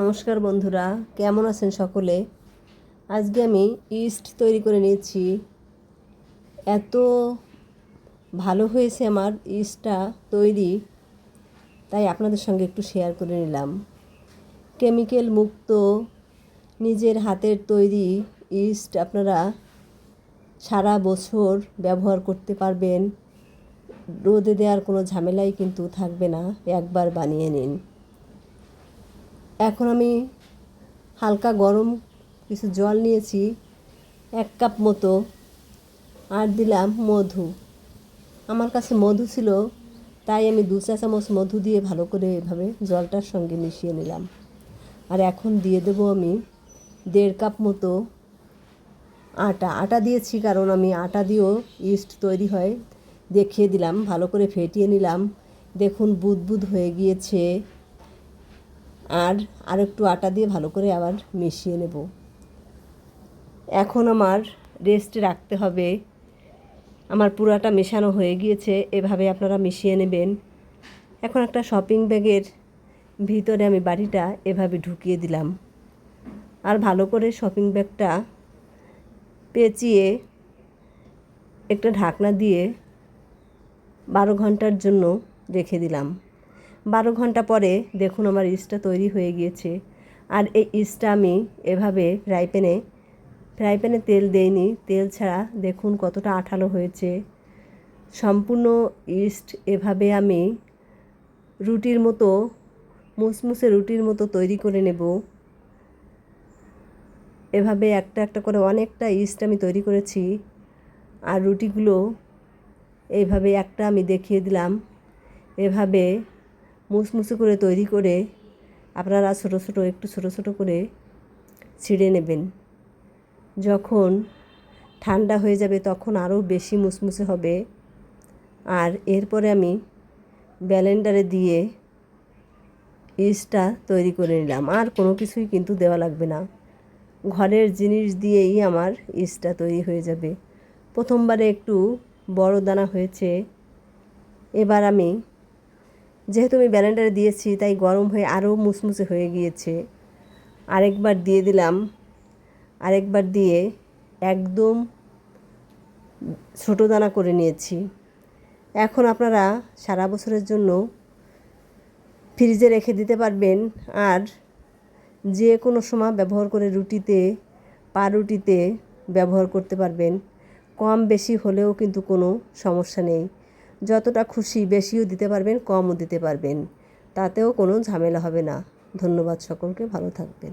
নমস্কার বন্ধুরা, কেমন আছেন সকলে? আজকে আমি ইস্ট তৈরি করে নিয়েছি। এত ভালো হয়েছে আমার ইস্টটা তৈরি, তাই আপনাদের সঙ্গে একটু শেয়ার করে নিলাম। কেমিক্যাল মুক্ত নিজের হাতের তৈরি ইস্ট আপনারা সারা বছর ব্যবহার করতে পারবেন। রোদে দেওয়ার কোনো ঝামেলাই কিন্তু থাকবে না, একবার বানিয়ে নিন। এখন আমি হালকা গরম কিছু জল নিয়েছি, 1 কাপ মতো, আর দিলাম মধু। আমার কাছে মধু ছিল, তাই আমি 2 চা চামচ মধু দিয়ে ভালো করে এভাবে জলটার সঙ্গে মিশিয়ে নিলাম। আর এখন দিয়ে দেবো আমি 1.5 কাপ মতো আটা দিয়েছি, কারণ আমি আটা দিয়েও ইস্ট তৈরি হয় দেখিয়ে দিলাম। ভালো করে ফেটিয়ে নিলাম, দেখুন বুদবুদ হয়ে গিয়েছে। আর একটু আটা দিয়ে ভালো করে আবার মিশিয়ে নেব। এখন আমার রেস্টে রাখতে হবে। আমার পুরাটা মেশানো হয়ে গিয়েছে, এভাবে আপনারা মিশিয়ে নেবেন। এখন একটা শপিং ব্যাগের ভিতরে আমি বাটিটা এভাবে ঢুকিয়ে দিলাম, আর ভালো করে শপিং ব্যাগটা পেঁচিয়ে একটা ঢাকনা দিয়ে 12 ঘন্টার জন্য রেখে দিলাম। 12 ঘন্টা পরে দেখুন আমার ইস্টটা তৈরি হয়ে গিয়েছে। আর এই ইস্টটা আমি এভাবে ফ্রাই প্যানে তেল দেইনি, তেল ছাড়া দেখুন কতটা আঠালো হয়েছে। সম্পূর্ণ ইস্ট এভাবে আমি রুটির মতো, মুসমুসে রুটির মতো তৈরি করে নেব। এভাবে একটা একটা করে অনেকটা ইস্ট আমি তৈরি করেছি। আর রুটিগুলো এইভাবে একটা আমি দেখিয়ে দিলাম, এভাবে মুসমুসে করে তৈরি করে আপনারা একটু ছোটো ছোটো করে ছিঁড়ে নেবেন। যখন ঠান্ডা হয়ে যাবে তখন আরও বেশি মুসমুসে হবে। আর এরপরে আমি ব্লেন্ডারে দিয়ে ইস্টটা তৈরি করে নিলাম। আর কোনো কিছুই কিন্তু দেওয়া লাগবে না, ঘরের জিনিস দিয়েই আমার ইস্টটা তৈরি হয়ে যাবে। প্রথমবারে একটু বড় দানা হয়েছে। এবার আমি যেহেতু আমি ব্লেন্ডারে দিয়েছি, তাই গরম হয়ে আরও মুসমুসে হয়ে গিয়েছে। আরেকবার দিয়ে দিলাম, আরেকবার দিয়ে একদম ছোটো দানা করে নিয়েছি। এখন আপনারা সারা বছরের জন্য ফ্রিজে রেখে দিতে পারবেন, আর যে কোনো সময় ব্যবহার করে রুটিতে, পাউরুটিতে ব্যবহার করতে পারবেন। কম বেশি হলেও কিন্তু কোনো সমস্যা নেই। যতটা খুশি বেশিও দিতে পারবেন, কমও দিতে পারবেন, তাতেও কোনো ঝামেলা হবে না। ধন্যবাদ সকলকে, ভালো থাকবেন।